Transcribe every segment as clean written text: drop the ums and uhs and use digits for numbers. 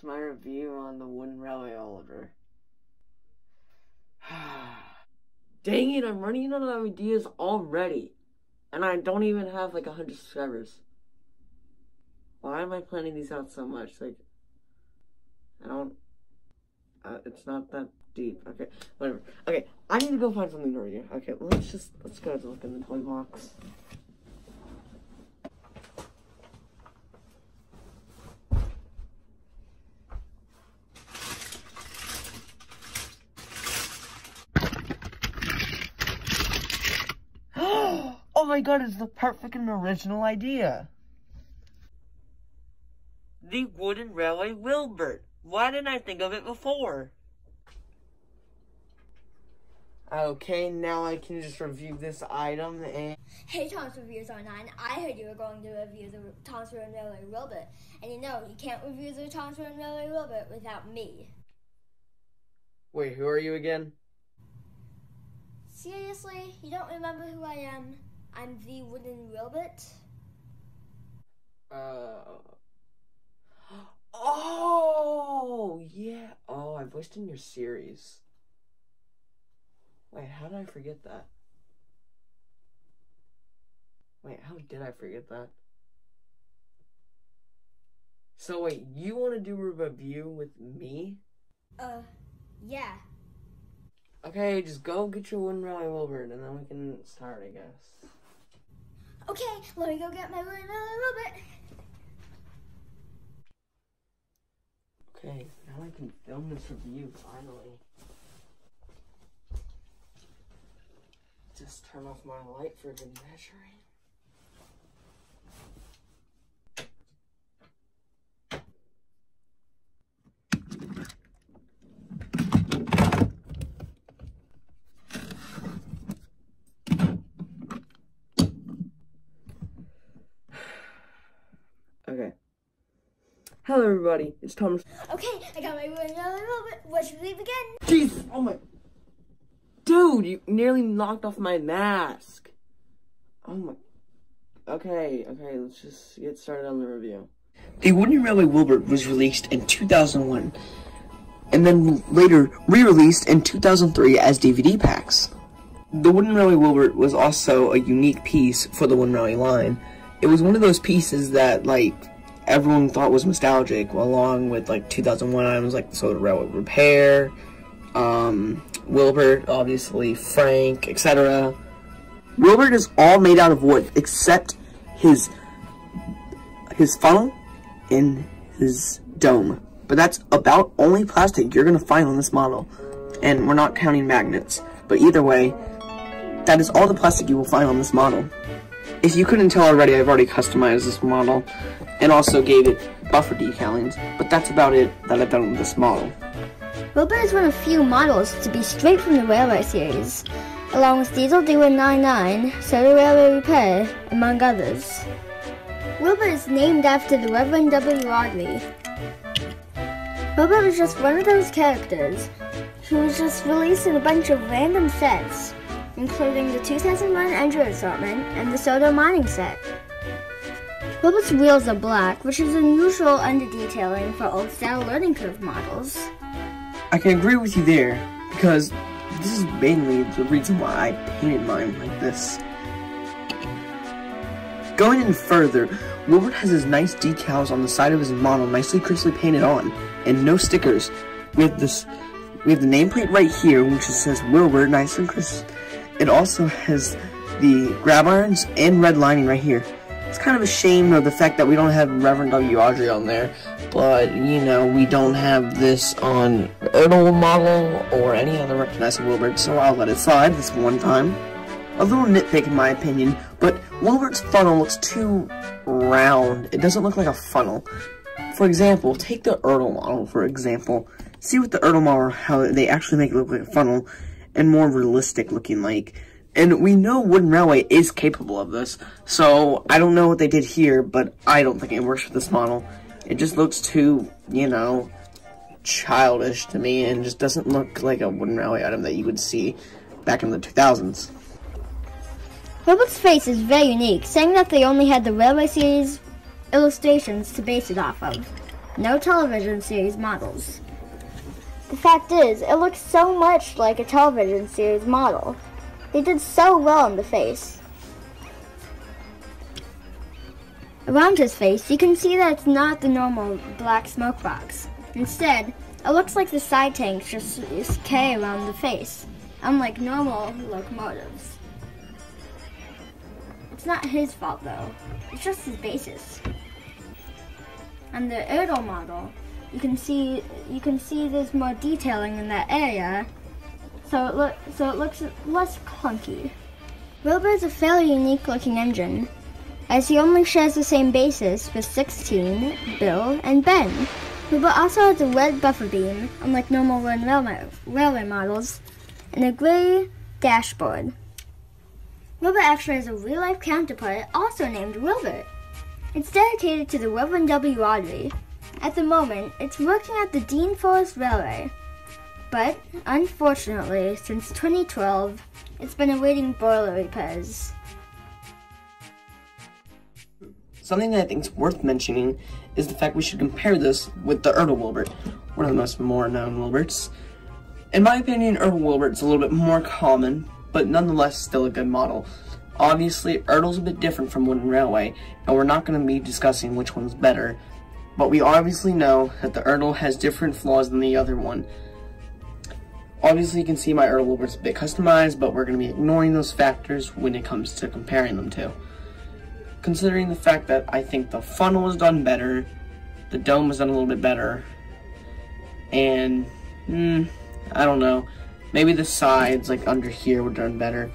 my review on the wooden railway Oliver. Dang it, I'm running out of ideas already. And I don't even have like 100 subscribers. Why am I planning these out so much? Like, I don't... it's not that deep. Okay, whatever. Okay, I need to go find something to review. Okay, let's go to look in the toy box. Oh my god, it's the perfect and original idea. The wooden railway Wilbert. Why didn't I think of it before? Okay, now I can just review this item and... Hey Thomasreviews09, I heard you were going to review the Thomasreviews railway Wilbert. And you know, you can't review the Thomasreviews railway Wilbert without me. Wait, who are you again? Seriously? You don't remember who I am? I'm the wooden Wilbert. Oh, yeah. Oh, I voiced in your series. Wait, how did I forget that? Wait, how did I forget that? So wait, you want to do a review with me? Yeah. Okay, just go get your wooden railway Wilbert and then we can start, I guess. Okay, let me go get my wooden railway Wilbert. Okay, now I can film this review, finally. Just turn off my light for good measuring. Okay. Hello everybody, it's Thomas. Okay, I got my wooden railway Wilbert. What should we begin? Jeez, oh my... Dude, you nearly knocked off my mask. Oh my... Okay, let's just get started on the review. The wooden railway Wilbert was released in 2001, and then later re-released in 2003 as DVD packs. The wooden railway Wilbert was also a unique piece for the wooden railway line. It was one of those pieces that, like, everyone thought was nostalgic, along with, like, 2001 items like the Soda Railway Repair, Wilbert, obviously, Frank, etc. Wilbert is all made out of wood, except his funnel and his dome. But that's about only plastic you're going to find on this model. And we're not counting magnets. But either way, that is all the plastic you will find on this model. If you couldn't tell already, I've already customized this model and also gave it buffer decalings, but that's about it that I've done with this model. Wilbert is one of few models to be straight from the railway series, along with Diesel D199, Soda Railway Repair, among others. Wilbert is named after the Reverend W. Audley. Wilbert was just one of those characters who was just released in a bunch of random sets, including the 2001 Android assortment and the Soda mining set. Wilbert's wheels are black, which is unusual under-detailing for old-style learning curve models. I can agree with you there, because this is mainly the reason why I painted mine like this. Going in further, Wilbert has his nice decals on the side of his model nicely crisply painted on, and no stickers. We have the nameplate right here, which says Wilbert nice and crisp. It also has the grab irons and red lining right here. It's kind of a shame of the fact that we don't have Reverend W. Audrey on there, but, you know, we don't have this on Earl model or any other recognizable Wilbert, so I'll let it slide this one time. A little nitpick in my opinion, but Wilbert's funnel looks too round. It doesn't look like a funnel. For example, take the Earl model, for example. See with the Earl model how they actually make it look like a funnel, and more realistic looking like. And we know Wooden Railway is capable of this, so I don't know what they did here, but I don't think it works with this model. It just looks too, you know, childish to me, and just doesn't look like a Wooden Railway item that you would see back in the 2000s. Wilbert's face is very unique, saying that they only had the Railway series illustrations to base it off of. No television series models. The fact is, it looks so much like a television series model. They did so well in the face. Around his face, you can see that it's not the normal black smoke box. Instead, it looks like the side tanks just decay around the face, unlike normal locomotives. It's not his fault though, it's just his basis. On the Erdl model, you can see there's more detailing in that area, so it looks less clunky. Wilbert is a fairly unique looking engine, as he only shares the same basis with 16, Bill, and Ben. Wilbert also has a red buffer beam, unlike normal railway models, and a gray dashboard. Wilbert actually has a real-life counterpart also named Wilbert. It's dedicated to the Reverend W. Audrey. At the moment, it's working at the Dean Forest Railway, but unfortunately, since 2012, it's been awaiting boiler repairs. Something that I think is worth mentioning is the fact we should compare this with the Erdl Wilbert, one of the most more known Wilberts. In my opinion, Erdl Wilbert's a little bit more common, but nonetheless still a good model. Obviously, Erdl's a bit different from Wooden Railway, and we're not going to be discussing which one's better, but we obviously know that the Erdl has different flaws than the other one. Obviously, you can see my Erdl Wilbert's a bit customized, but we're going to be ignoring those factors when it comes to comparing them to. Considering the fact that I think the funnel was done better, the dome was done a little bit better, and, I don't know, maybe the sides, like under here, were done better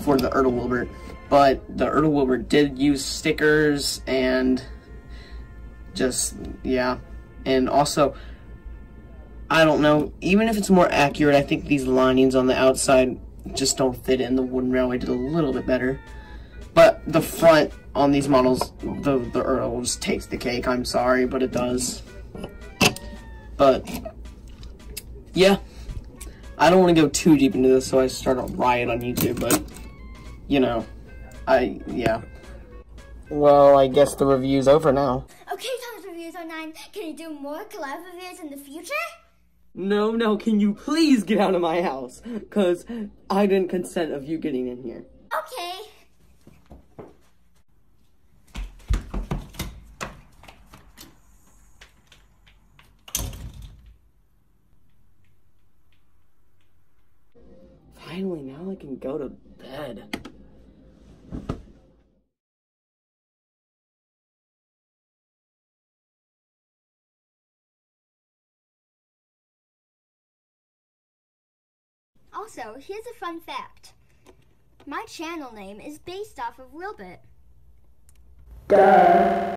for the Erdl Wilbert, but the Erdl Wilbert did use stickers, and just, yeah, and also, I don't know, even if it's more accurate, I think these linings on the outside just don't fit in. The Wooden Railway did a little bit better. But the front on these models, the Erdl just takes the cake. I'm sorry, but it does. But, yeah. I don't want to go too deep into this, so I start a riot on YouTube, but, you know, yeah. Well, I guess the review's over now. Okay, Thomasreviews09, can you do more collab reviews in the future? No, can you please get out of my house? Because I didn't consent of you getting in here. Okay. Finally, now I can go to bed. Also, here's a fun fact. My channel name is based off of Wilbert. Duh.